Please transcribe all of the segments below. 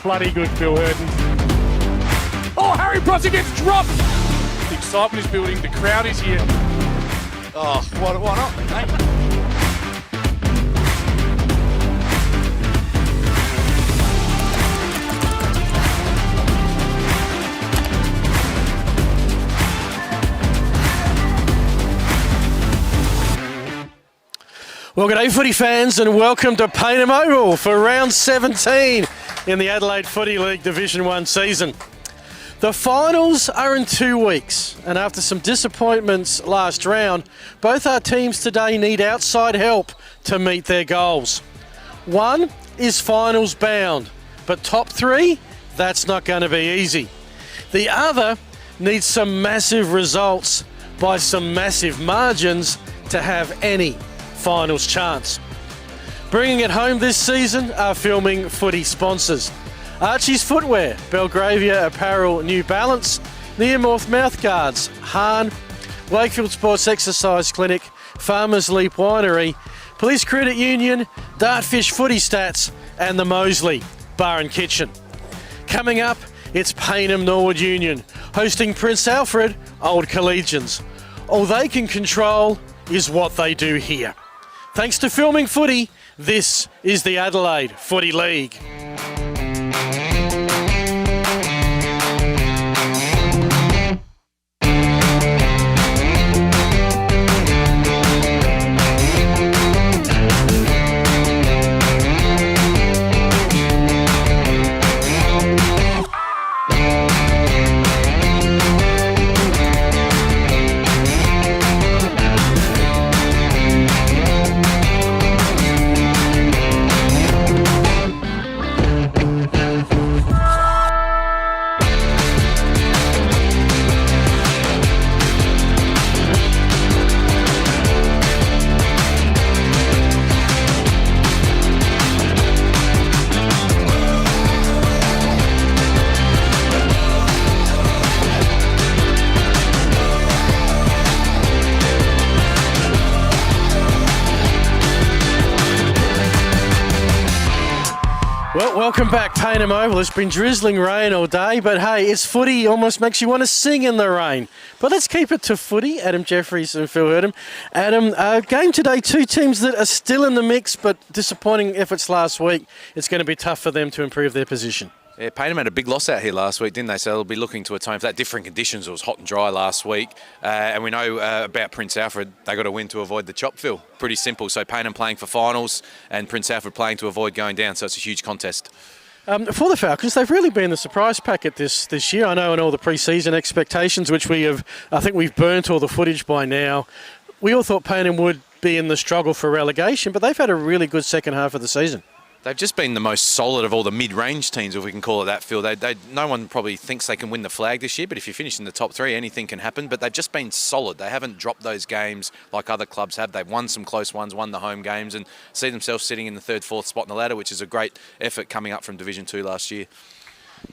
bloody good, Phil Hurton. Oh, Harry Prosser gets dropped! The excitement is building, the crowd is here. Oh, why not, mate? Well, g'day footy fans and welcome to Payneham Oval for round 17 in the Adelaide Footy League Division 1 season. The finals are in 2 weeks, and after some disappointments last round, both our teams today need outside help to meet their goals. One is finals bound, but top three, that's not going to be easy. The other needs some massive results by some massive margins to have any finals chance. Bringing it home this season are filming footy sponsors. Archie's Footwear, Belgravia Apparel, New Balance, Nearmouth Mouthguards, Hahn, Wakefield Sports Exercise Clinic, Farmers Leap Winery, Police Credit Union, Dartfish Footy Stats and the Moseley Bar and Kitchen. Coming up, it's Payneham Norwood Union, hosting Prince Alfred, Old Collegians. All they can control is what they do here. Thanks to filming footy, this is the Adelaide Footy League. Well, welcome back, Payneham Oval. It's been drizzling rain all day, but hey, it's footy. Almost makes you want to sing in the rain. But let's keep it to footy. Adam Jeffries and Phil Hurton. Adam, game today, two teams that are still in the mix, but disappointing efforts last week. It's going to be tough for them to improve their position. Yeah, Payneham had a big loss out here last week, didn't they? So they'll be looking to atone for that. Different conditions. It was hot and dry last week. And we know about Prince Alfred. They got to win to avoid the chop, Phil. Pretty simple. So Payneham playing for finals and Prince Alfred playing to avoid going down. So it's a huge contest. For the Falcons, they've really been the surprise packet this year. I know in all the pre-season expectations, which I think we've burnt all the footage by now. We all thought Payneham would be in the struggle for relegation, but they've had a really good second half of the season. They've just been the most solid of all the mid-range teams, if we can call it that, Phil. No one probably thinks they can win the flag this year, but if you finish in the top three, anything can happen. But they've just been solid. They haven't dropped those games like other clubs have. They've won some close ones, won the home games, and see themselves sitting in the third, fourth spot in the ladder, which is a great effort coming up from Division 2 last year.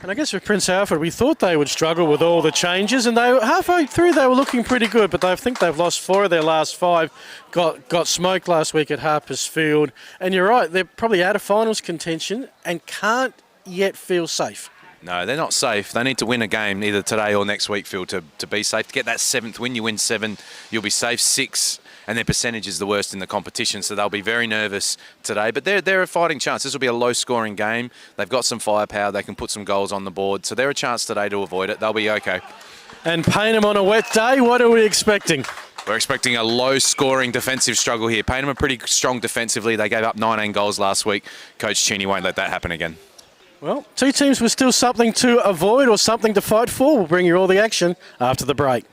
And I guess with Prince Alfred, we thought they would struggle with all the changes, and halfway through they were looking pretty good, but I think they've lost 4 of their last 5, got smoked last week at Harpers Field, and you're right, they're probably out of finals contention and can't yet feel safe. No, they're not safe. They need to win a game either today or next week, Phil, to be safe. To get that 7th win, you win 7, you'll be safe. 6, and their percentage is the worst in the competition, so they'll be very nervous today. But they're a fighting chance. This will be a low-scoring game. They've got some firepower. They can put some goals on the board, so they're a chance today to avoid it. They'll be okay. And Payneham on a wet day, what are we expecting? We're expecting a low-scoring defensive struggle here. Payneham are pretty strong defensively. They gave up 19 goals last week. Coach Cheney won't let that happen again. Well, two teams with still something to avoid or something to fight for. We'll bring you all the action after the break.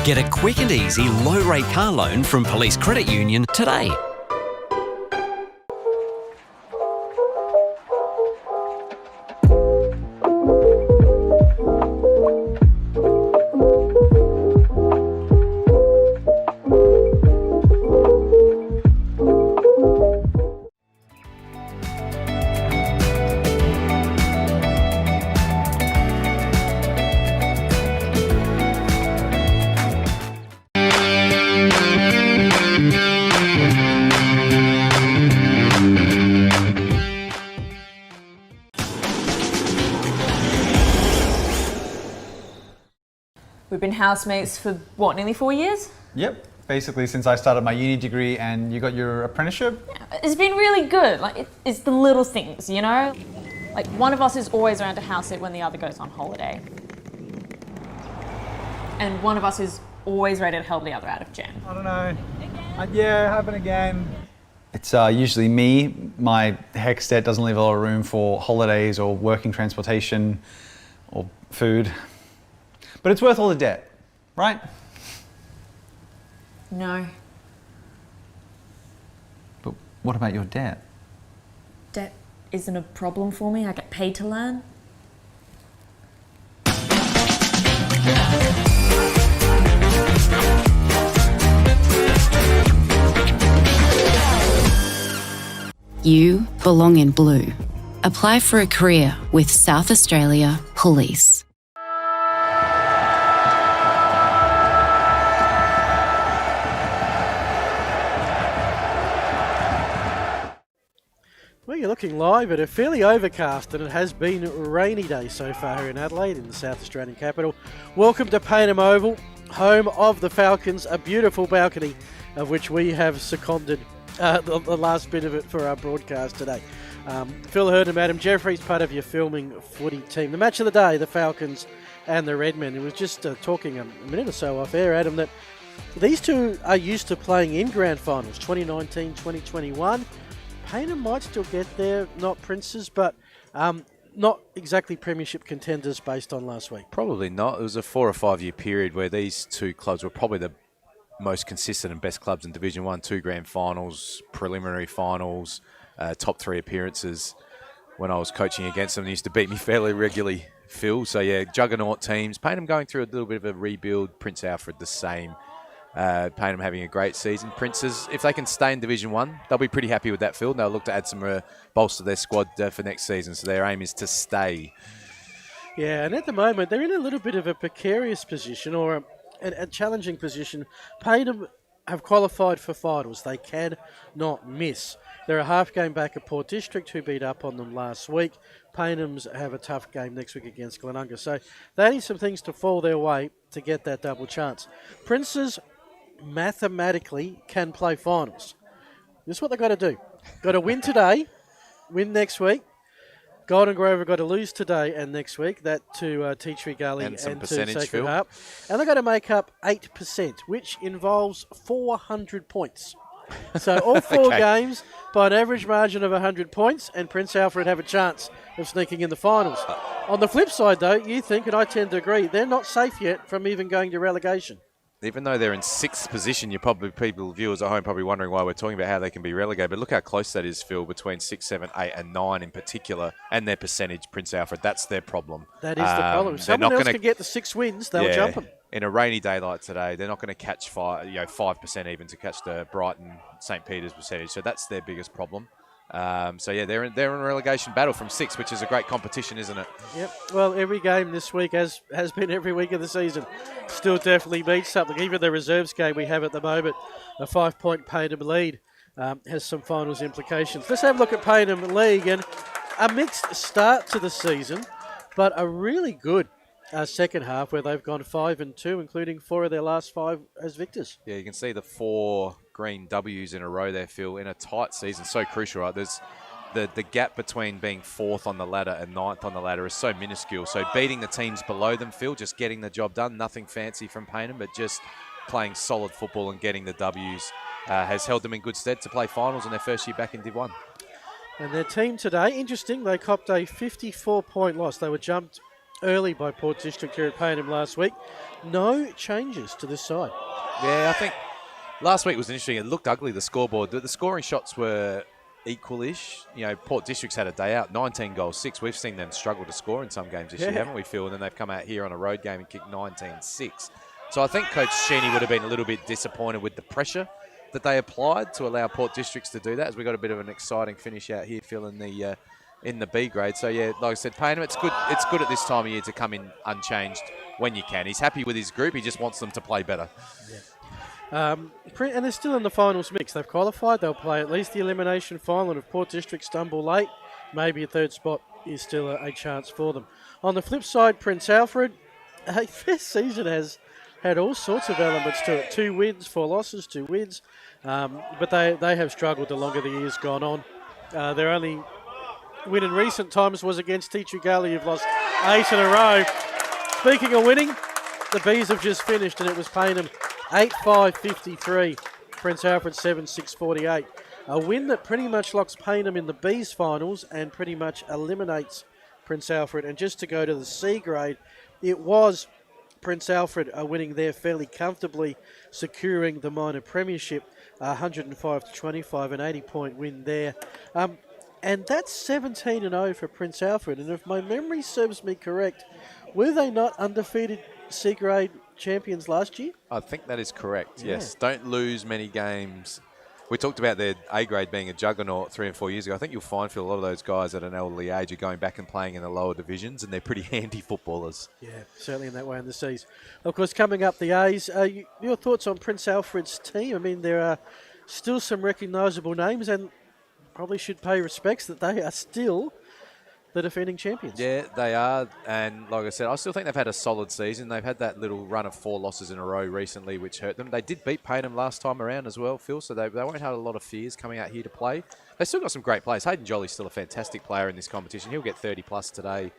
Get a quick and easy low-rate car loan from Police Credit Union today. We've been housemates for, what, nearly 4 years? Yep, basically since I started my uni degree and you got your apprenticeship. It's been really good. Like, it's the little things, you know? Like, one of us is always around to house it when the other goes on holiday. And one of us is always ready to help the other out of jam. I don't know. Yeah, happen again. It's usually me. My HECS debt doesn't leave a lot of room for holidays or working transportation or food. But it's worth all the debt, right? No. But what about your debt? Debt isn't a problem for me. I get paid to learn. You belong in blue. Apply for a career with South Australia Police. Well, you're looking live at a fairly overcast, and it has been a rainy day so far here in Adelaide, in the South Australian capital. Welcome to Payneham Oval, home of the Falcons, a beautiful balcony of which we have seconded the last bit of it for our broadcast today. Phil Hurd and Adam Jeffries, part of your filming footy team. The match of the day, the Falcons and the Redmen. It was just talking a minute or so off air, Adam, that these two are used to playing in grand finals, 2019, 2021. Payneham might still get there, not Princes, but not exactly premiership contenders based on last week. Probably not. It was a 4 or 5 year period where these two clubs were probably the most consistent and best clubs in Division 1, 2 grand finals, preliminary finals, top 3 appearances. When I was coaching against them, they used to beat me fairly regularly, Phil. So, yeah, juggernaut teams. Payneham going through a little bit of a rebuild. Prince Alfred the same. Payneham having a great season. Princes, if they can stay in Division 1, they'll be pretty happy with that field. They'll look to add some bolster their squad for next season. So their aim is to stay. Yeah, and at the moment, they're in a little bit of a precarious position, or a challenging position. Payneham have qualified for finals. They cannot miss. They're a half game back at Port District, who beat up on them last week. Paynham's have a tough game next week against Glenunga. So they need some things to fall their way to get that double chance. Princes mathematically can play finals. This is what they've got to do. Got to win today, win next week. Golden Grove have got to lose today and next week, that to Tea Tree Gully and to Sacred Harp. And they've got to make up 8%, which involves 400 points. So all 4 games by an average margin of 100 points, and Prince Alfred have a chance of sneaking in the finals. On the flip side, though, you think, and I tend to agree, they're not safe yet from even going to relegation. Even though they're in 6th position, viewers at home probably wondering why we're talking about how they can be relegated. But look how close that is, Phil, between 6, 7, 8 and 9 in particular, and their percentage, Prince Alfred. That's their problem. That is the problem. If someone else can get the 6 wins, they'll jump them. In a rainy day like today, they're not going to catch 5% even to catch the Brighton St. Peter's percentage. So that's their biggest problem. They're in a relegation battle from 6, which is a great competition, isn't it? Yep. Well, every game this week, as has been every week of the season, still definitely means something. Even the reserves game we have at the moment, a 5-point Payneham lead, has some finals implications. Let's have a look at Payneham League, and a mixed start to the season, but a really good second half where they've gone 5-2, including 4 of their last 5 as victors. Yeah, you can see the 4 green W's in a row there, Phil, in a tight season. So crucial, right? There's the gap between being 4th on the ladder and 9th on the ladder is so minuscule. So beating the teams below them, Phil, just getting the job done, nothing fancy from Payneham, but just playing solid football and getting the W's has held them in good stead to play finals in their first year back in Div 1. And their team today, interesting, they copped a 54-point loss. They were jumped early by Port District here at Payneham last week. No changes to this side. Yeah, I think last week was interesting. It looked ugly, the scoreboard. The scoring shots were equal-ish. You know, Port District's had a day out, 19 goals, 6. We've seen them struggle to score in some games this year, haven't we, Phil? And then they've come out here on a road game and kicked 19-6. So I think Coach Sheeny would have been a little bit disappointed with the pressure that they applied to allow Port Districts to do that, as we got a bit of an exciting finish out here, Phil, in the B grade. So, yeah, like I said, Payneham, it's good at this time of year to come in unchanged when you can. He's happy with his group. He just wants them to play better. Yeah. And they're still in the finals mix. They've qualified. They'll play at least the elimination final. And if Port District stumble late, maybe a third spot is still a chance for them. On the flip side, Prince Alfred, Their season has had all sorts of elements to it. 2 wins, 4 losses, 2 wins. But they have struggled the longer the year's gone on. Their only win in recent times was against Teachugally, who've lost 8 in a row. Speaking of winning, the Bees have just finished, and it was Payneham 8-5-53, Prince Alfred 7-6-48. A win that pretty much locks Payneham in the Bees finals and pretty much eliminates Prince Alfred. And just to go to the C grade, it was Prince Alfred winning there fairly comfortably, securing the minor premiership, 105-25, an 80-point win there. And that's 17-0 for Prince Alfred. And if my memory serves me correct, were they not undefeated C grade champions last year? I think that is correct, yes. Don't lose many games. We talked about their A grade being a juggernaut 3 and 4 years ago. I think you'll find, Phil, a lot of those guys at an elderly age are going back and playing in the lower divisions, and they're pretty handy footballers. Yeah, certainly in that way in the C's. Of course, coming up the A's, your thoughts on Prince Alfred's team? I mean, there are still some recognisable names, and probably should pay respects that they are still the defending champions. Yeah, they are. And like I said, I still think they've had a solid season. They've had that little run of 4 losses in a row recently, which hurt them. They did beat Payneham last time around as well, Phil, so they won't have a lot of fears coming out here to play. They've still got some great players. Hayden Jolly's still a fantastic player in this competition. He'll get 30 plus today.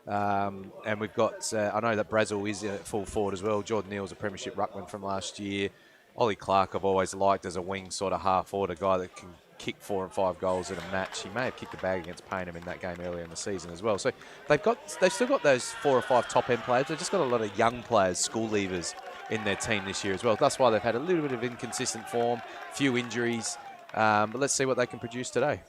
And we've got, I know that Brazil is at full forward as well. Jordan Neal's a premiership ruckman from last year. Ollie Clark I've always liked as a wing sort of half forward, a guy that can kick 4 and 5 goals in a match. He may have kicked a bag against Payneham in that game earlier in the season as well. So they've still got those 4 or 5 top end players. They've just got a lot of young players, school leavers in their team this year as well. That's why they've had a little bit of inconsistent form, few injuries. But let's see what they can produce today.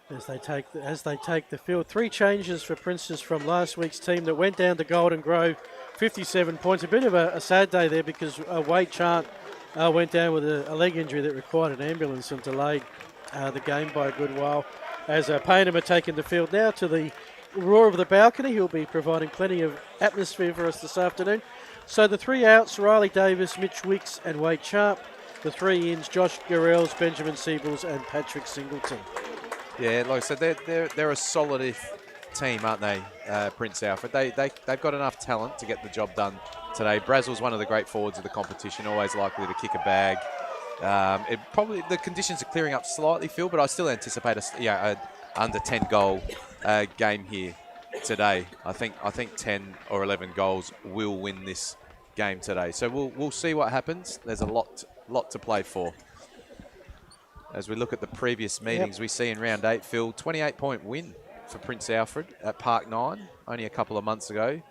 As they take the field, 3 changes for Princes from last week's team that went down to Golden Grove, 57 points. A bit of a sad day there because Wade Chant went down with a leg injury that required an ambulance and delayed the game by a good while. As Payneham are taking the field now to the roar of the balcony, he'll be providing plenty of atmosphere for us this afternoon. So the 3 outs, Riley Davis, Mitch Wicks and Wade Sharp. The 3 ins, Josh Garrels, Benjamin Siebels and Patrick Singleton. Yeah, like I said, they're a solid team, aren't they, Prince Alfred? They've got enough talent to get the job done today. Brazil's one of the great forwards of the competition, always likely to kick a bag. The conditions are clearing up slightly, Phil, but I still anticipate a under 10 goal game here today. I think 10 or 11 goals will win this game today. So we'll see what happens. There's a lot to play for. As we look at the previous meetings, we see in round 8, Phil, 28-point win for Prince Alfred at Park 9 only a couple of months ago. And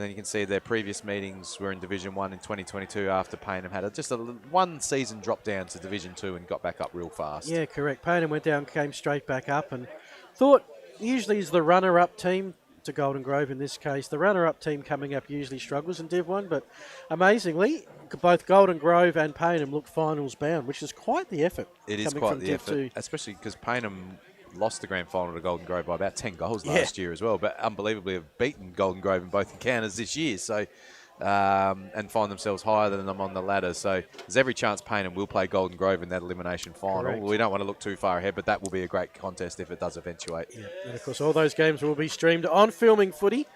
then you can see their previous meetings were in Division 1 in 2022 after Payneham had just a one season drop down to Division 2 and got back up real fast. Yeah, correct. Payneham went down, came straight back up, and thought usually is the runner-up team to Golden Grove in this case. The runner-up team coming up usually struggles in Div 1, but amazingly, both Golden Grove and Payneham look finals bound, which is quite the effort. It is quite the effort, especially because Payneham lost the grand final to Golden Grove by about 10 goals last year as well, but unbelievably have beaten Golden Grove in both encounters this year, so and find themselves higher than them on the ladder. So there's every chance Payneham will play Golden Grove in that elimination final. Correct. We don't want to look too far ahead, but that will be a great contest if it does eventuate. Yeah. And of course, all those games will be streamed on Filming Footy.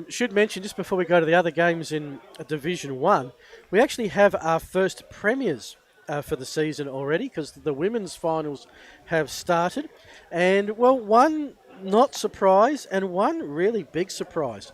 Should mention, just before we go to the other games in Division 1, we actually have our first premiers for the season already, because the women's finals have started. And, well, one not surprise and one really big surprise.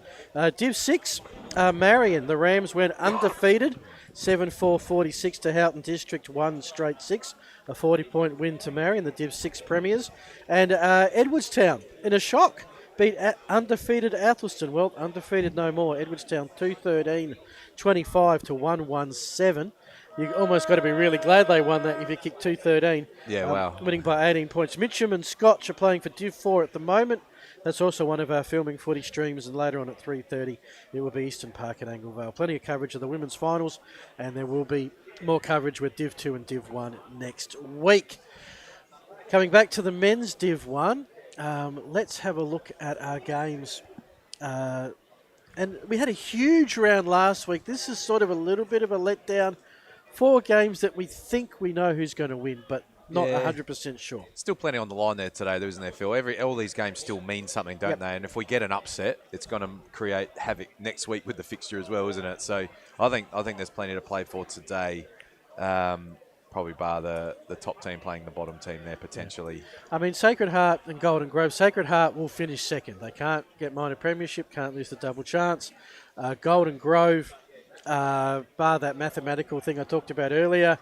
Div 6, Marion, the Rams went undefeated, 7-4-46 to Houghton District, 1 straight 6, a 40-point win to Marion, the Div 6 premiers. And Edwardstown, in a shock, beat undefeated Athelston. Well, undefeated no more. Edwardstown 213-25 to 117. You almost got to be really glad they won that if you kicked 213. Yeah, wow. Winning by 18 points. Mitcham and Scotch are playing for Div 4 at the moment. That's also one of our Filming Footy streams, and later on at 3:30 it will be Eastern Park at Anglevale. Plenty of coverage of the women's finals, and there will be more coverage with Div 2 and Div 1 next week. Coming back to the men's Div 1, let's have a look at our games. And we had a huge round last week. This is sort of a little bit of a letdown. 4 games that we think we know who's going to win, but not Yeah. 100% sure. Still plenty on the line there today, isn't there, Phil? All these games still mean something, don't they? And if we get an upset, it's going to create havoc next week with the fixture as well, isn't it? So I think there's plenty to play for today. Probably bar the top team playing the bottom team there potentially. I mean, Sacred Heart and Golden Grove. Sacred Heart will finish second. They can't get minor premiership, can't lose the double chance. Golden Grove, bar that mathematical thing I talked about earlier,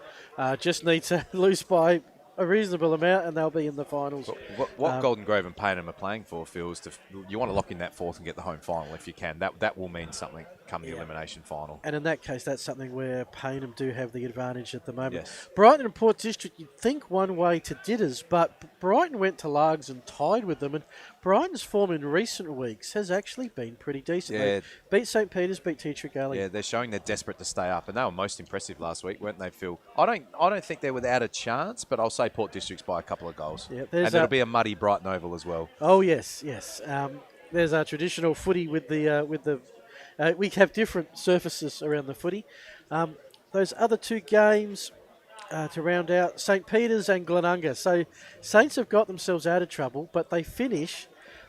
just need to lose by a reasonable amount and they'll be in the finals. What Golden Grove and Payneham are playing for, Phil, is you want to lock in that fourth and get the home final if you can. That will mean something come the elimination final. And in that case, that's something where Payneham do have the advantage at the moment. Yes. Brighton and Port District, you'd think one way to Ditters, but Brighton went to Largs and tied with them, and Brighton's form in recent weeks has actually been pretty decent. Yeah. They beat St. Peter's, beat Teacher Galley. Yeah, they're showing they're desperate to stay up, and they were most impressive last week, weren't they, Phil? I don't think they're without a chance, but I'll say Port District's by a couple of goals. Yeah, and it'll be a muddy Brighton Oval as well. Oh yes. There's our traditional footy with the we have different surfaces around the footy. Those other two games to round out, St. Peter's and Glenunga. So Saints have got themselves out of trouble, but they finish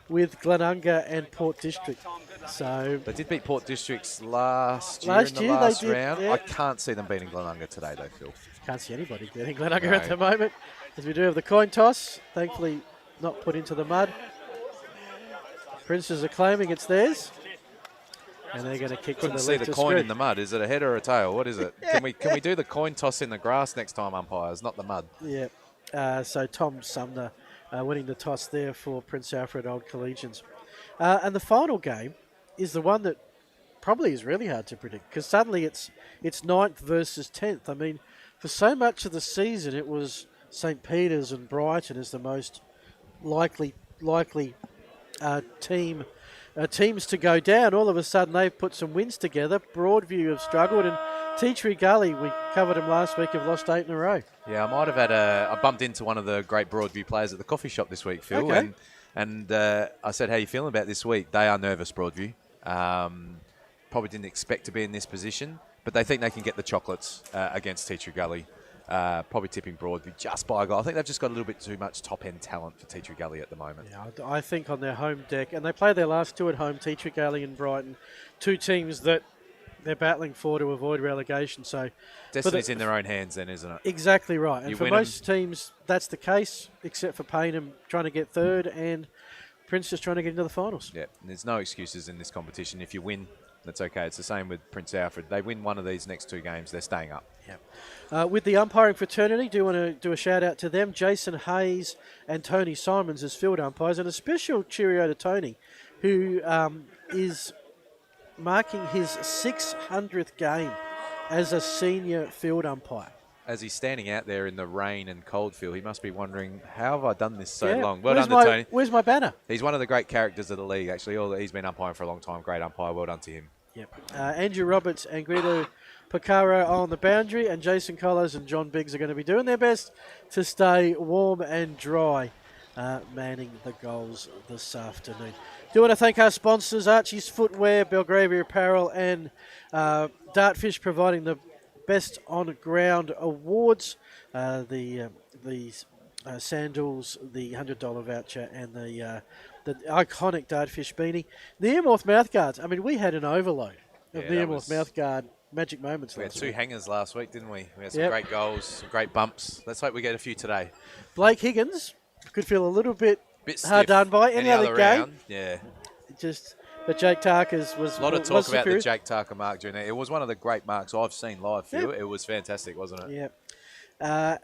with Glenunga and Port District. So They did beat Port Districts last year in the last round. yeah. I can't see them beating Glenunga today, though, Phil. Can't see anybody getting Glenunga No. at the moment. As we do have the coin toss, thankfully not put into the mud. Princes are claiming it's theirs. And they're going to kick Couldn't to the see left the of coin screen. in the mud. Is it a head or a tail? What is it? Can we do the coin toss in the grass next time, umpires, not the mud? Yeah. So Tom Sumner winning the toss there for Prince Alfred Old Collegians. And the final game is the one that probably is really hard to predict because suddenly it's 9th versus 10th. I mean, for so much of the season, it was St. Peter's and Brighton as the most likely teams to go down. All of a sudden, they've put some wins together. Broadview have struggled, and Tea Tree Gully, we covered them last week, have lost 8 in a row. Yeah, I might have had I bumped into one of the great Broadview players at the coffee shop this week, Phil. Okay. And I said, how you feeling about this week? They are nervous, Broadview. Probably didn't expect to be in this position, but they think they can get the chocolates against Tea Tree Gully. Probably tipping Broadview just by a goal. I think they've just got a little bit too much top-end talent for Tea Tree Gully at the moment. Yeah, I think on their home deck, and they play their last two at home, Tea Tree Gully and Brighton, two teams that they're battling for to avoid relegation. So Destiny's in their own hands then, isn't it? Exactly right. And You for win 'em. most teams, that's the case, except for Payneham trying to get third and Prince just trying to get into the finals. Yeah, and there's no excuses in this competition. If you win, that's okay. It's the same with Prince Alfred. They win one of these next two games, they're staying up. With the umpiring fraternity, do want to do a shout out to them. Jason Hayes and Tony Simons as field umpires, and a special cheerio to Tony, who is marking his 600th game as a senior field umpire. As he's standing out there in the rain and cold, Phil, he must be wondering, how have I done this so Yeah. long? Well Where's done to my- Tony. Where's my banner? He's one of the great characters of the league, actually. He's been umpiring for a long time. Great umpire. Well done to him. Yep. Andrew Roberts and Guido Picaro are on the boundary, and Jason Collins and John Biggs are going to be doing their best to stay warm and dry, manning the goals this afternoon. Do want to thank our sponsors, Archie's Footwear, Belgravia Apparel, and Dartfish, providing the Best On Ground awards. The sandals, the $100 voucher, and the iconic Dartfish beanie. The Earmouth mouthguards. I mean, we had an overload of the that Earmouth mouthguard magic moments We had last two week. hangers last week, didn't we? We had some Yep. great goals, some great bumps. Let's hope we get a few today. Blake Higgins could feel a little bit Bit hard stiff. done by any other game. round, yeah. But Jake Tarkers was A lot of was talk about superior. the Jake Tarker mark during that. It was one of the great marks I've seen live, Phil. It was fantastic, wasn't it? Yeah.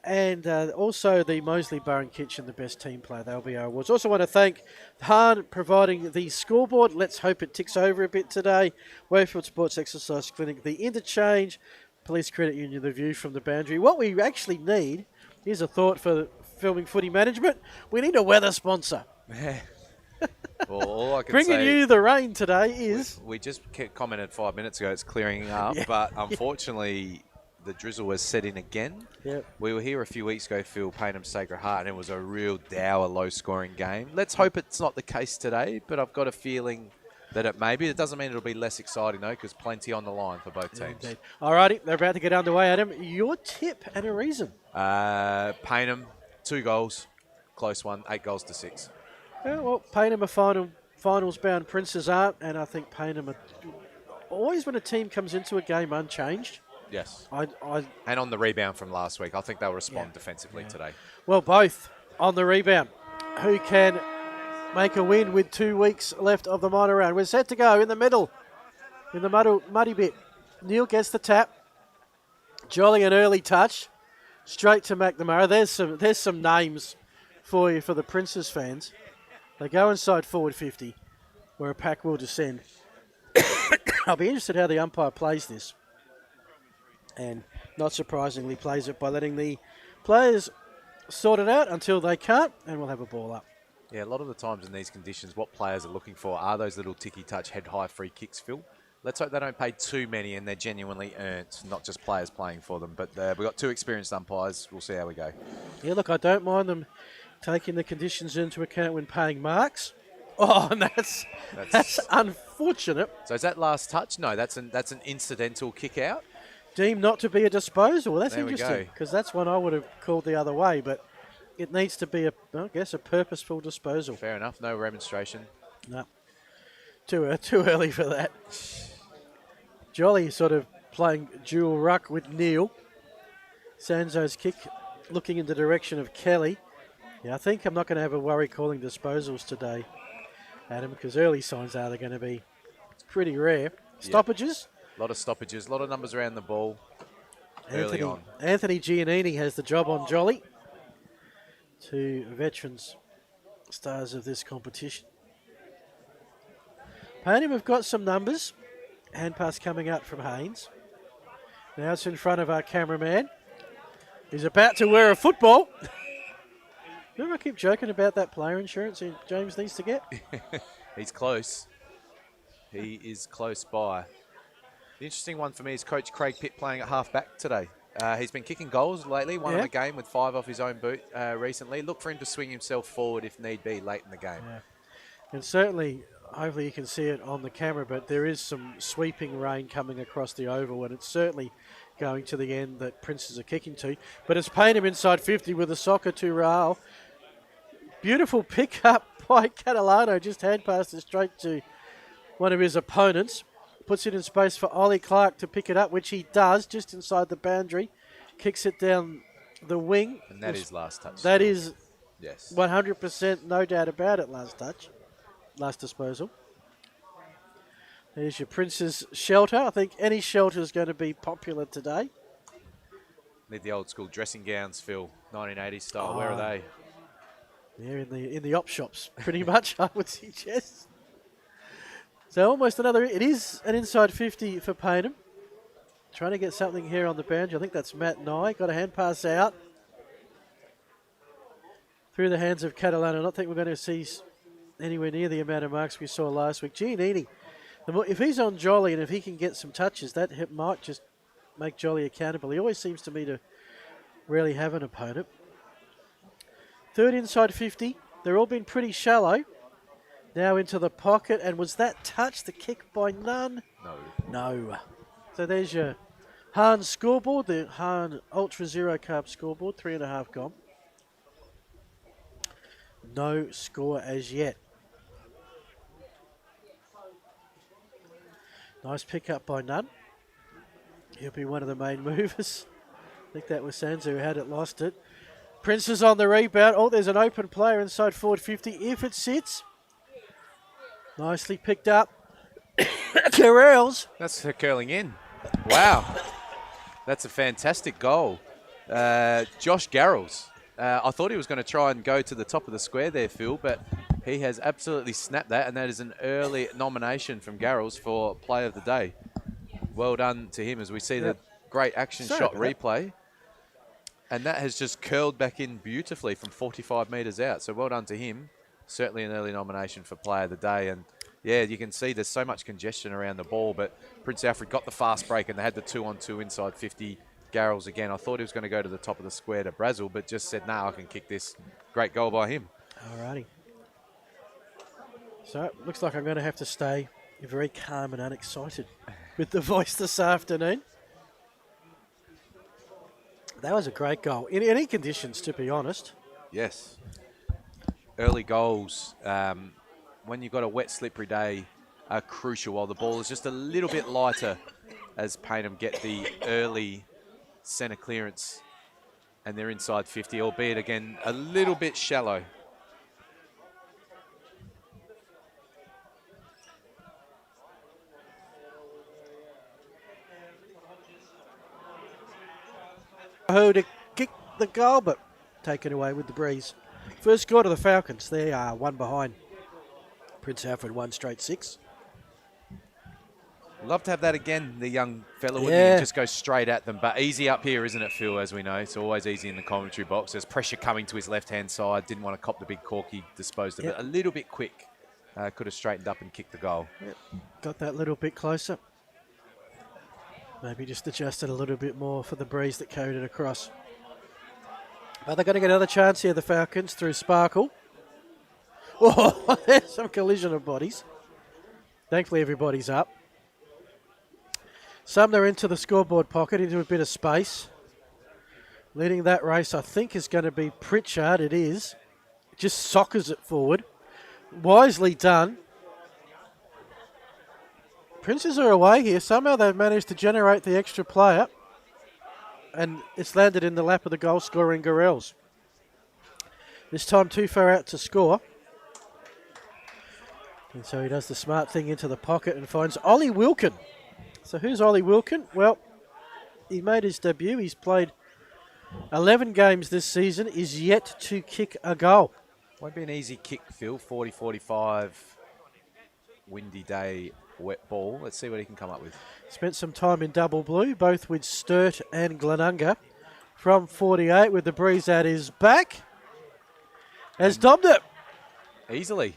And also the Moseley Bar and Kitchen, the best team player. They'll be our awards. Also want to thank Han providing the scoreboard. Let's hope it ticks over a bit today. Wayfield Sports Exercise Clinic, the Interchange, Police Credit Union, the view from the boundary. What we actually need, here's a thought for filming footy management, we need a weather sponsor. Well, all I can Bringing say, you the rain today is... we just commented 5 minutes ago it's clearing up, but unfortunately the drizzle has set in again. Yep. We were here a few weeks ago, Phil, Payneham Sacred Heart, and it was a real dour, low-scoring game. Let's hope it's not the case today, but I've got a feeling that it may be. It doesn't mean it'll be less exciting, though, because plenty on the line for both teams. Alrighty, they're about to get underway, Adam. Your tip and a reason. Payneham 2 goals, close one, 8 goals to 6. Yeah, well, Payneham are finals bound, Princes aren't, and I think Payneham are always when a team comes into a game unchanged. Yes. I And on the rebound from last week, I think they'll respond defensively today. Well, both on the rebound. Who can make a win with 2 weeks left of the minor round? We're set to go in the middle, in the muddy bit. Neil gets the tap. Jolly an early touch, straight to McNamara. There's some names for you for the Princes fans. They go inside forward 50, where a pack will descend. I'll be interested how the umpire plays this. And not surprisingly plays it by letting the players sort it out until they can't, and we'll have a ball up. Yeah, a lot of the times in these conditions, what players are looking for are those little ticky-touch head-high free kicks, Phil. Let's hope they don't pay too many and they're genuinely earned, not just players playing for them. But we've got 2 experienced umpires. We'll see how we go. Yeah, look, I don't mind them taking the conditions into account when paying marks. Oh, and that's unfortunate. So is that last touch? No, that's an incidental kick out. Deemed not to be a disposal. Well, that's There we interesting go. because that's one I would have called the other way, but it needs to be a purposeful disposal. Fair enough. No remonstration. No, too early for that. Jolly sort of playing dual ruck with Neil. Sanzo's kick looking in the direction of Kelly. Yeah, I think I'm not going to have a worry calling disposals today, Adam, because early signs are they're going to be pretty rare. Stoppages. A lot of stoppages, a lot of numbers around the ball early on. Anthony Giannini has the job on Jolly. 2 veterans, stars of this competition. Payneham have got some numbers. Hand pass coming out from Haynes. Now it's in front of our cameraman. He's about to wear a football. Remember I keep joking about that player insurance James needs to get? He's close. He is close by. The interesting one for me is Coach Craig Pitt playing at half-back today. He's been kicking goals lately, won a game with 5 off his own boot recently. Look for him to swing himself forward if need be late in the game. Yeah. And certainly, hopefully you can see it on the camera, but there is some sweeping rain coming across the oval, and it's certainly going to the end that Princes are kicking to. But it's Payneham inside 50 with a soccer to Raul. Beautiful pick-up by Catalano, just hand passed it straight to one of his opponents. Puts it in space for Ollie Clark to pick it up, which he does, just inside the boundary. Kicks it down the wing. And that is last touch. That is yes, 100%, no doubt about it, last touch. Last disposal. There's your Prince's shelter. I think any shelter is going to be popular today. Need the old school dressing gowns, Phil, 1980s style. Where are they? They're in the op shops, pretty much, I would suggest. So almost another. It is an inside 50 for Payneham. Trying to get something here on the boundary. I think that's Matt Nye. Got a hand pass out through the hands of Catalano. I don't think we're going to see anywhere near the amount of marks we saw last week. Giannini, if he's on Jolly and if he can get some touches, that might just make Jolly accountable. He always seems to me to rarely have an opponent. Third inside 50. They're all been pretty shallow. Now into the pocket. And was that touch the kick by Nunn? No. So there's your Hahn scoreboard, the Hahn Ultra Zero Carb scoreboard, 3.5 gone. No score as yet. Nice pick up by Nunn. He'll be one of the main movers. I think that was Sansa who had it, lost it. Princes on the rebound. Oh, there's an open player inside forward 50. If it sits. Nicely picked up. Carrells. That's her curling in. Wow. That's a fantastic goal. Josh Garrells. I thought he was going to try and go to the top of the square there, Phil, but he has absolutely snapped that, and that is an early nomination from Garrells for Player of the Day. Well done to him as we see the great action shot replay. And that has just curled back in beautifully from 45 metres out. So well done to him. Certainly an early nomination for Player of the Day. And yeah, you can see there's so much congestion around the ball, but Prince Alfred got the fast break and they had the 2-on-2 inside 50. Garrells again. I thought he was going to go to the top of the square to Brazil, but just said, no, I can kick this. Great goal by him. Alrighty. So it looks like I'm going to have to stay very calm and unexcited with the voice this afternoon. That was a great goal. In any conditions, to be honest. Yes. Early goals, when you've got a wet, slippery day, are crucial, while the ball is just a little bit lighter as Payneham get the early centre clearance and they're inside 50, albeit again a little bit shallow. Who to kick the goal, but taken away with the breeze. First score to the Falcons. They are one behind. Prince Alfred 1 straight 6. Love to have that again, the young fella, wouldn't Yeah. he? Just go straight at them. But easy up here, isn't it, Phil, as we know? It's always easy in the commentary box. There's pressure coming to his left-hand side. Didn't want to cop the big corky, disposed of it. A little bit quick. Could have straightened up and kicked the goal. Yep. Got that little bit closer. Maybe just adjusted a little bit more for the breeze that carried it across. But they're going to get another chance here, the Falcons, through Sparkle. Oh, there's some collision of bodies. Thankfully, everybody's up. Sumner into the scoreboard pocket, into a bit of space. Leading that race, I think, is going to be Pritchard. It is. Just soccers it forward. Wisely done. Princes are away here. Somehow they've managed to generate the extra player. And it's landed in the lap of the goal scoring Gorels. This time too far out to score. And so he does the smart thing into the pocket and finds Ollie Wilkin. So who's Ollie Wilkin? Well, he made his debut. He's played 11 games this season, is yet to kick a goal. Won't be an easy kick, Phil. 40-45, windy day, wet ball. Let's see what he can come up with. Spent some time in double blue, both with Sturt and Glenunga. From 48 with the breeze at his back. Has dobbed it. Easily.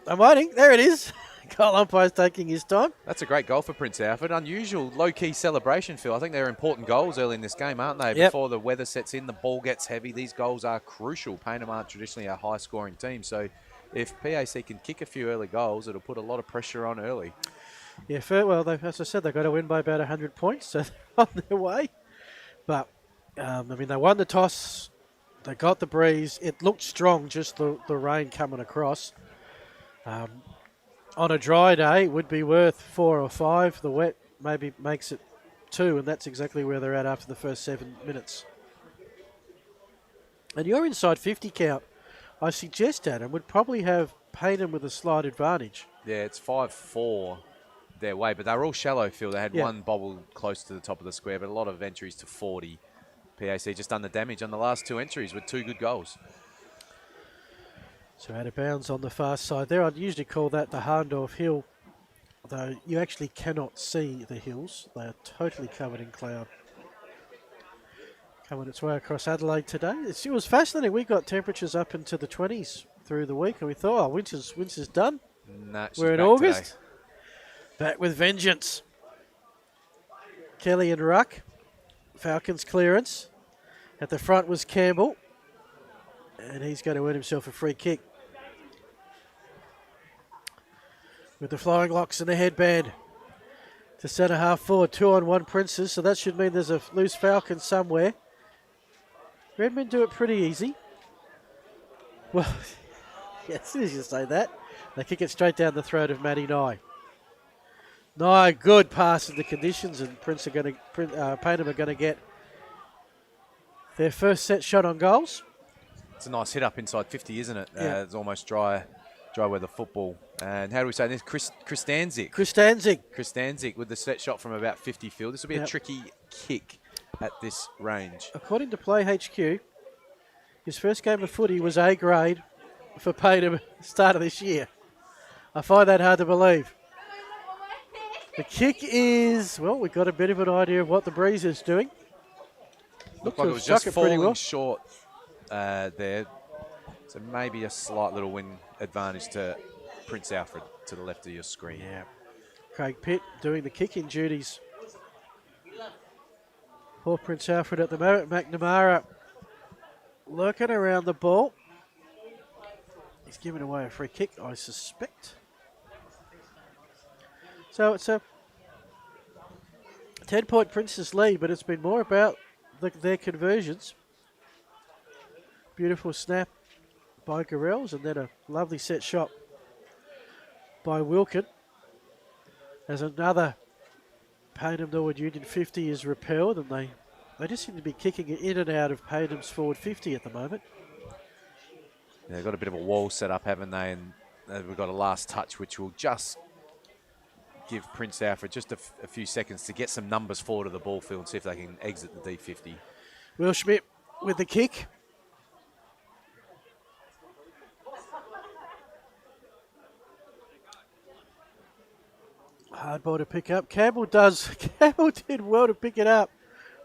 I'm waiting. There it is. Goal umpire's taking his time. That's a great goal for Prince Alfred. Unusual low-key celebration, Phil. I think they're important goals early in this game, aren't they? Yep. Before the weather sets in, the ball gets heavy. These goals are crucial. Payneham aren't traditionally a high-scoring team, so if PAC can kick a few early goals, it'll put a lot of pressure on early. Yeah, well, as I said, they've got to win by about 100 points, so they're on their way. But, they won the toss. They got the breeze. It looked strong, just the rain coming across. On a dry day, it would be worth 4 or 5. The wet maybe makes it 2, and that's exactly where they're at after the first 7 minutes. And your inside 50 count, I suggest, Adam, would probably have Payneham with a slight advantage. Yeah, it's 5-4 their way, but they're all shallow, Phil. They had one bobble close to the top of the square, but a lot of entries to 40. PAC just done the damage on the last 2 entries with 2 good goals. So out of bounds on the far side there. I'd usually call that the Harndorf Hill, though you actually cannot see the hills. They are totally covered in cloud. Coming its way across Adelaide today. It was fascinating. We got temperatures up into the 20s through the week, and we thought, winter's done. Nah, we're in back August. today. Back with vengeance. Kelly and Ruck. Falcons clearance. At the front was Campbell. And he's going to earn himself a free kick. With the flying locks and the headband. To centre half forward. 2-on-1 Princes. So that should mean there's a loose Falcon somewhere. Redmen do it pretty easy. Well, yeah, as soon as you say that, they kick it straight down the throat of Matty Nye. Nye, good pass in the conditions, and Payneham are going to get their first set shot on goals. It's a nice hit up inside 50, isn't it? Yeah. It's almost dry weather football. And how do we say this? Chris Danzig. Chris Danzig with the set shot from about 50 field. This will be a tricky kick at this range. According to Play HQ, his first game of footy was A grade for Payneham at the start of this year. I find that hard to believe. The kick is, well, we've got a bit of an idea of what the breeze is doing. Looked like it was just falling short there. So maybe a slight little win advantage to Prince Alfred to the left of your screen. Yeah. Craig Pitt doing the kicking duties. Poor Prince Alfred at the moment. McNamara lurking around the ball. He's giving away a free kick, I suspect. So it's a 10-point Prince's lead, but it's been more about their conversions. Beautiful snap by Gorels, and then a lovely set shot by Wilkin. As another Payneham Norwood Union 50 is repelled, and they just seem to be kicking it in and out of Paynham's forward 50 at the moment. Yeah, they've got a bit of a wall set up, haven't they? And we've got a last touch, which will just give Prince Alfred just a few seconds to get some numbers forward of the ball field and see if they can exit the D50. Will Schmidt with the kick. Hard ball to pick up. Campbell did well to pick it up.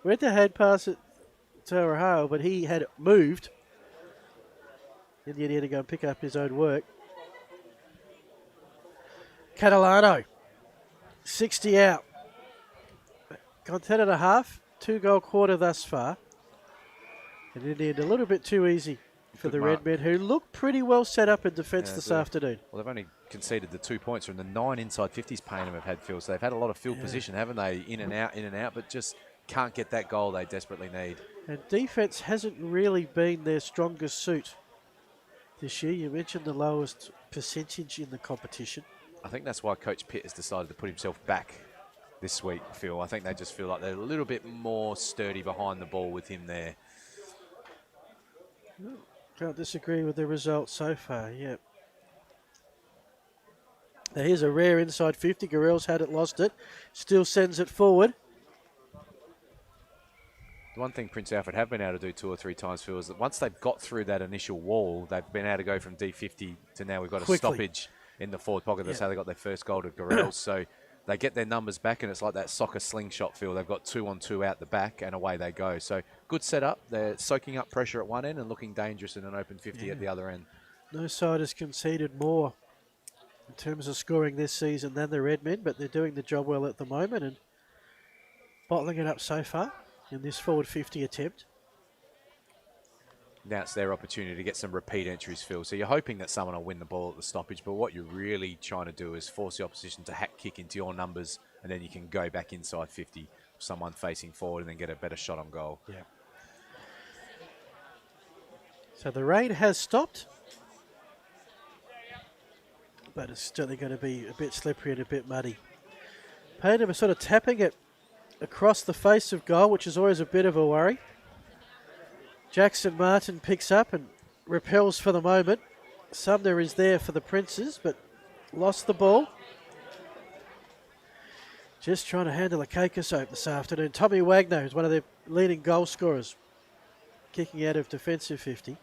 Went to hand pass it to Rahal, but he had moved. In the end, he had to go and pick up his own work. Catalano, 60 out. Gone 10 and a half, 2-goal quarter thus far. And in the end, a little bit too easy for the Red Men, who look pretty well set up in defence this afternoon. Well, they've only conceded the 2 points from the 9 inside 50s Payneham have had, Phil. So they've had a lot of field position, haven't they? In and out, but just can't get that goal they desperately need. And defence hasn't really been their strongest suit this year. You mentioned the lowest percentage in the competition. I think that's why Coach Pitt has decided to put himself back this week, Phil. I think they just feel like they're a little bit more sturdy behind the ball with him there. Can't disagree with the result so far, yeah. Now here's a rare inside 50. Gorels had it, lost it. Still sends it forward. The one thing Prince Alfred have been able to do 2 or 3 times, Phil, is that once they've got through that initial wall, they've been able to go from D50 to now we've got a stoppage in the forward pocket. That's how they got their first goal to Gorels. So they get their numbers back, and it's like that soccer slingshot, Phil. They've got 2-on-2 out the back, and away they go. So good setup. They're soaking up pressure at one end and looking dangerous in an open 50 at the other end. No side has conceded more in terms of scoring this season than the Red Men, but they're doing the job well at the moment and bottling it up so far in this forward 50 attempt. Now it's their opportunity to get some repeat entries, Phil. So you're hoping that someone will win the ball at the stoppage, but what you're really trying to do is force the opposition to hack kick into your numbers, and then you can go back inside 50, someone facing forward, and then get a better shot on goal. Yeah. So the rain has stopped, but it's certainly going to be a bit slippery and a bit muddy. Payneham are sort of tapping it across the face of goal, which is always a bit of a worry. Jackson Martin picks up and repels for the moment. Sumner is there for the Princes, but lost the ball. Just trying to handle a cake of soap this afternoon. Tommy Wagner is one of their leading goal scorers, kicking out of defensive 50.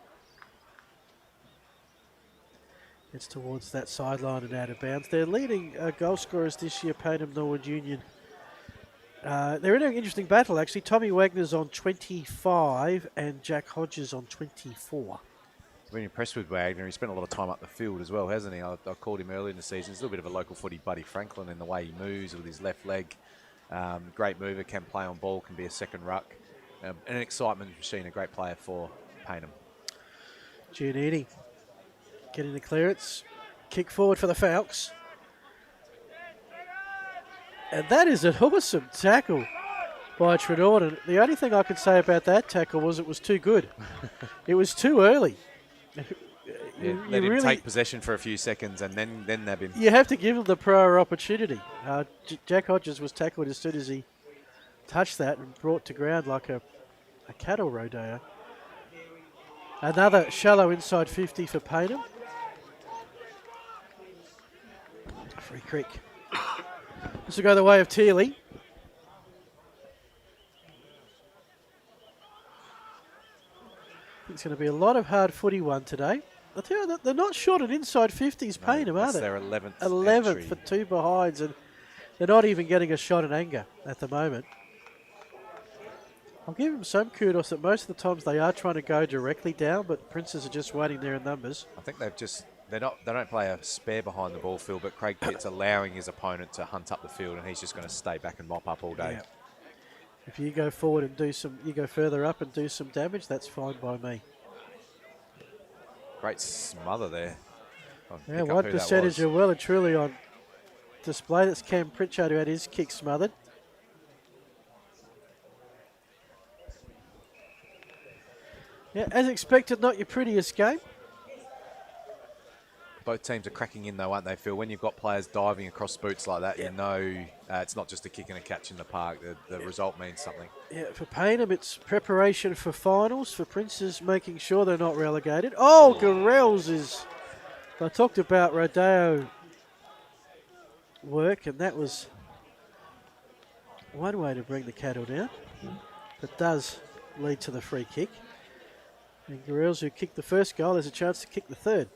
It's towards that sideline and out of bounds. Their leading goal scorers this year, Payneham Norwood Union. They're in an interesting battle, actually. Tommy Wagner's on 25 and Jack Hodges on 24. I've been impressed with Wagner. He spent a lot of time up the field as well, hasn't he? I called him early in the season. He's a little bit of a local footy Buddy Franklin in the way he moves with his left leg. Great mover, can play on ball, can be a second ruck. And an excitement machine, a great player for Payneham. Giannini getting the clearance. Kick forward for the Falcons. And that is an awesome tackle by Trenord. And the only thing I could say about that tackle was it was too good. It was too early. Let him take possession for a few seconds and then nab him. You have to give him the prior opportunity. Jack Hodges was tackled as soon as he touched that and brought to ground like a cattle rodeo. Another shallow inside 50 for Payneham. Free kick. This will go the way of Tearley. It's going to be a lot of hard footy one today. I tell you, they're not short at inside 50s, Payneham, are they? Their 11th 11th entry. for 2 behinds, and they're not even getting a shot at anger at the moment. I'll give them some kudos that most of the times they are trying to go directly down, but Princes are just waiting there in numbers. I think they don't play a spare behind the ball, Phil, but Craig Pitt's allowing his opponent to hunt up the field, and he's just going to stay back and mop up all day. Yeah. If you go forward and you go further up and do some damage, that's fine by me. Great smother there. Yeah, one percentage are well and truly on display. That's Cam Pritchard who had his kick smothered. Yeah, as expected, not your prettiest game. Both teams are cracking in though, aren't they, Phil? When you've got players diving across boots like that, you know it's not just a kick and a catch in the park. The result means something. Yeah, for Payneham, it's preparation for finals. For Princes, making sure they're not relegated. Oh, Garrels is... I talked about Rodeo work, and that was one way to bring the cattle down. It does lead to the free kick. And Garrels, who kicked the first goal, has a chance to kick the third.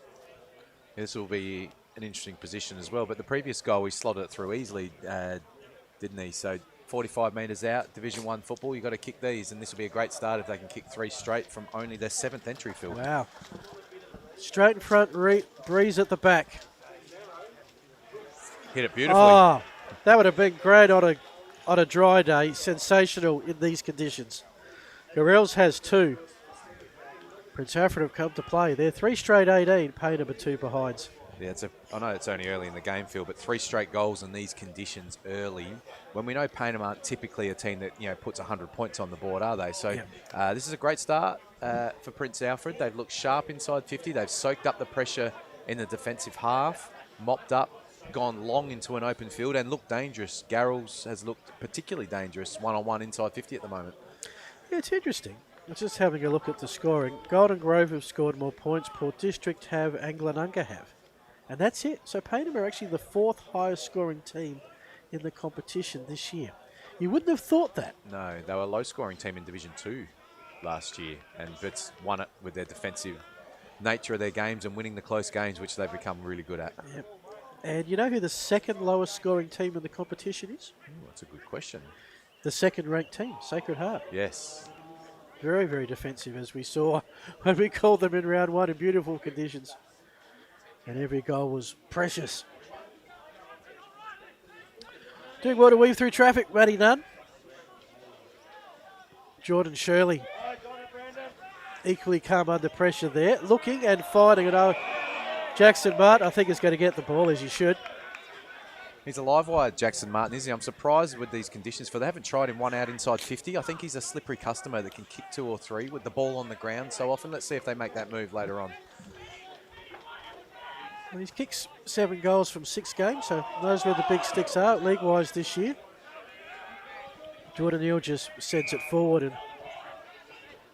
This will be an interesting position as well. But the previous goal, he slotted it through easily, didn't he? So 45 metres out, Division 1 football, you've got to kick these. And this will be a great start if they can kick 3 straight from only their 7th entry, Phil. Wow. Straight in front, Breeze at the back. Hit it beautifully. Oh, that would have been great on a dry day. Sensational in these conditions. Garrels has 2. Prince Alfred have come to play. They're 3 straight 18, Payneham are 2 behinds. Yeah, I know it's only early in the game, Phil, but 3 straight goals in these conditions early. When we know Payneham aren't typically a team that puts 100 points on the board, are they? So this is a great start for Prince Alfred. They've looked sharp inside 50. They've soaked up the pressure in the defensive half, mopped up, gone long into an open field and looked dangerous. Garrels has looked particularly dangerous one-on-one inside 50 at the moment. Yeah, it's interesting. Just having a look at the scoring. Golden Grove have scored more points. Port District have, Anglanunga have. And that's it. So Payneham are actually the 4th highest scoring team in the competition this year. You wouldn't have thought that. No, they were a low-scoring team in Division 2 last year, and Vits won it with their defensive nature of their games and winning the close games, which they've become really good at. Yep. And you know who the 2nd lowest scoring team in the competition is? Ooh, that's a good question. The 2nd ranked team, Sacred Heart. Yes. Very, very defensive, as we saw when we called them in round 1 in beautiful conditions. And every goal was precious. Doing well to weave through traffic, Matty Nunn. Jordan Shirley equally calm under pressure there. Looking and fighting it. Jackson Martin, I think, is going to get the ball, as he should. He's a live wire, Jackson Martin, isn't he? I'm surprised with these conditions. They haven't tried him one out inside 50. I think he's a slippery customer that can kick 2 or 3 with the ball on the ground so often. Let's see if they make that move later on. Well, he's kicked 7 goals from 6 games, so knows where the big sticks are league-wise this year. Jordan Neal just sends it forward and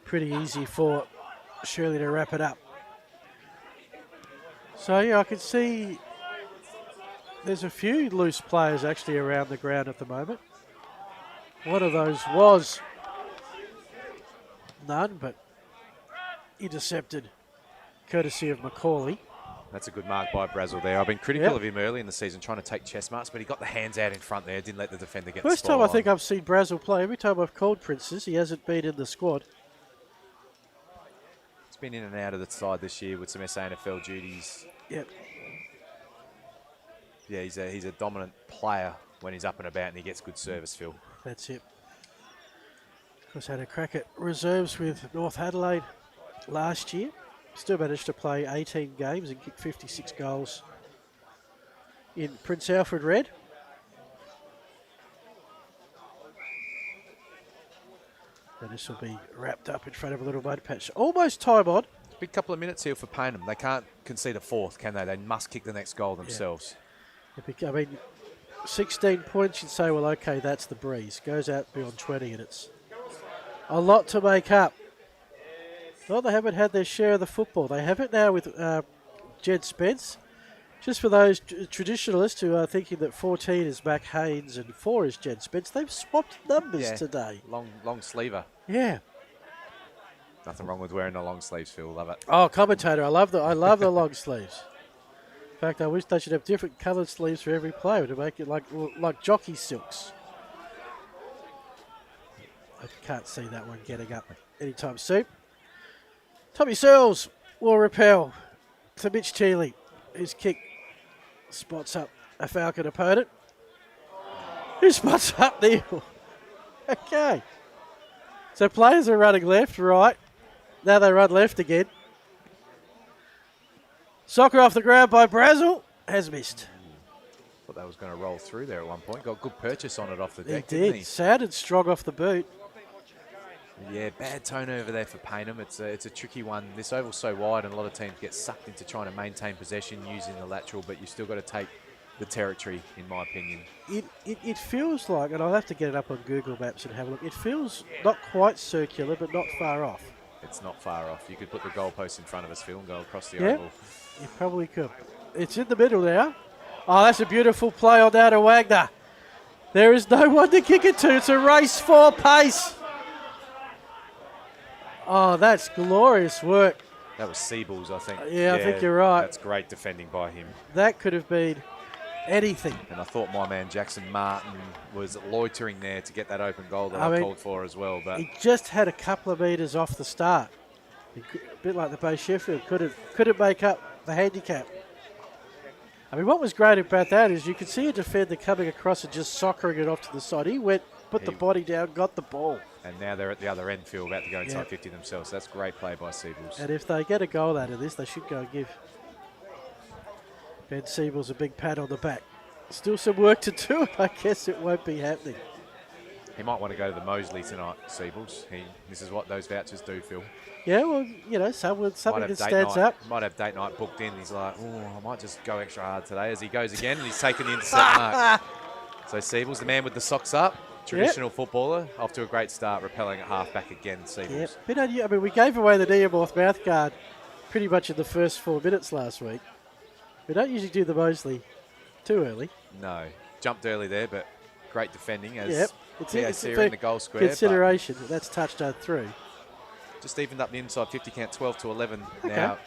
pretty easy for Shirley to wrap it up. So, yeah, I can see there's a few loose players actually around the ground at the moment. One of those was none, but intercepted courtesy of Macaulay. That's a good mark by Brazel there. I've been critical of him early in the season trying to take chest marks, but he got the hands out in front there, didn't let the defender get First the time I think I've seen Brazel play. Every time I've called Princes, he hasn't been in the squad. He's been in and out of the side this year with some SANFL duties. Yep. Yeah, he's a dominant player when he's up and about and he gets good service, Phil. That's it. Of course, had a crack at reserves with North Adelaide last year. Still managed to play 18 games and kick 56 goals in Prince Alfred Red. And this will be wrapped up in front of a little mud patch. Almost time on. Big couple of minutes here for Payneham. They can't concede a 4th, can they? They must kick the next goal themselves. I mean, 16 points, you'd say, well, okay, that's the breeze. Goes out beyond 20, and it's a lot to make up. Well, they haven't had their share of the football. They have it now with Jed Spence. Just for those traditionalists who are thinking that 14 is Mac Haynes and 4 is Jed Spence, they've swapped numbers today. Long sleever. Yeah. Nothing wrong with wearing the long sleeves, Phil. Love it. Oh, commentator, I love the long sleeves. In fact, I wish they should have different coloured sleeves for every player to make it like jockey silks. I can't see that one getting up anytime soon. Tommy Searles will repel to Mitch Teeley, whose kick spots up a Falcon opponent. Who spots up Neil? Okay. So players are running left, right. Now they run left again. Soccer off the ground by Brazel. Has missed. Thought that was going to roll through there at one point. Got good purchase on it off the deck, He didn't did. he? Sounded strong off the boot. Yeah, bad turnover there for Payneham. It's a tricky one. This oval's so wide and a lot of teams get sucked into trying to maintain possession using the lateral, but you've still got to take the territory, in my opinion. It feels like, and I'll have to get it up on Google Maps and have a look, it feels not quite circular, but not far off. It's not far off. You could put the goalpost in front of us, Phil, and go across the Yeah, oval. you probably could. It's in the middle now. Oh, that's a beautiful play on down to Wagner. There is no one to kick it to. It's a race for pace. Oh, that's glorious work. That was Seaballs, I think. Yeah, I think you're right. That's great defending by him. That could have been anything. And I thought my man Jackson Martin was loitering there to get that open goal that I called for as well. But he just had a couple of metres off the start. A bit like the Bay Sheffield. Couldn't make up the handicap. I mean, what was great about that is you could see a defender coming across and just soccering it off to the side. He went, put the body down, got the ball. And now they're at the other end, Phil, about to go inside 50 themselves. So that's great play by Seaballs. And if they get a goal out of this, they should go and give Ben Seaballs a big pat on the back. Still some work to do. I guess it won't be happening. He might want to go to the Moseley tonight, Seaballs. This is what those vouchers do, Phil. Yeah, well, you know, something that stands up. Might have date night booked in. He's like, oh, I might just go extra hard today as he goes again. And he's taken the intercept mark. So Seaballs, the man with the socks up, traditional footballer, off to a great start, repelling at half back again, Seaballs. Yep. Bit unusual. I mean, we gave away the Neomorph mouthguard pretty much in the first 4 minutes last week. We don't usually do the Moseley too early. No. Jumped early there, but great defending as it's in the goal square. Consideration that that's touched through. Just evened up the inside 50 count, 12-11 now.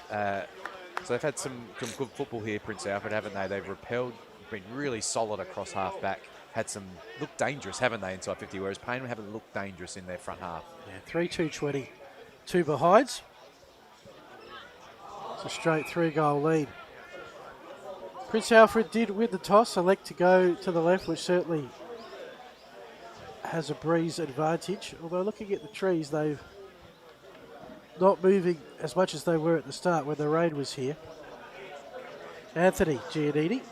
So they've had some good football here, Prince Alfred, haven't they? They've repelled, been really solid across half back. Had some look dangerous, haven't they, inside 50, whereas Payneham haven't looked dangerous in their front half. Yeah, 3-2-20. 2 behinds. It's a straight 3-goal lead. Prince Alfred did win the toss, elect to go to the left, which certainly has a breeze advantage. Although looking at the trees, they've not moving as much as they were at the start when the rain was here. Anthony Giannini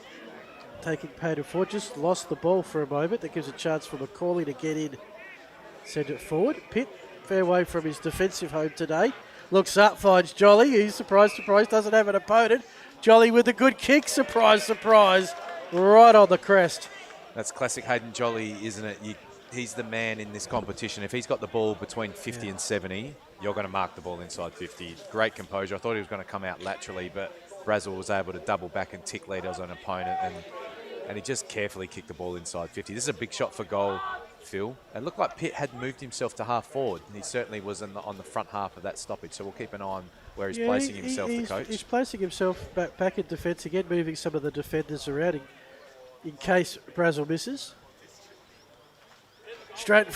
taking Payneham forward, just lost the ball for a moment. That gives a chance for Macaulay to get in, send it forward. Pitt, fair way from his defensive home today. Looks up, finds Jolly. He's surprised, doesn't have an opponent. Jolly with a good kick, surprise, right on the crest. That's classic Hayden Jolly, isn't it? He's the man in this competition. If he's got the ball between 50 and 70, you're going to mark the ball inside 50. Great composure. I thought he was going to come out laterally, but Brazel was able to double back and tick leaders on an opponent, and he just carefully kicked the ball inside 50. This is a big shot for goal, Phil. It looked like Pitt had moved himself to half forward, and he certainly was on the front half of that stoppage, so we'll keep an eye on where he's placing himself, the coach. He's placing himself back in defence again, moving some of the defenders around in case Brazel misses. Straight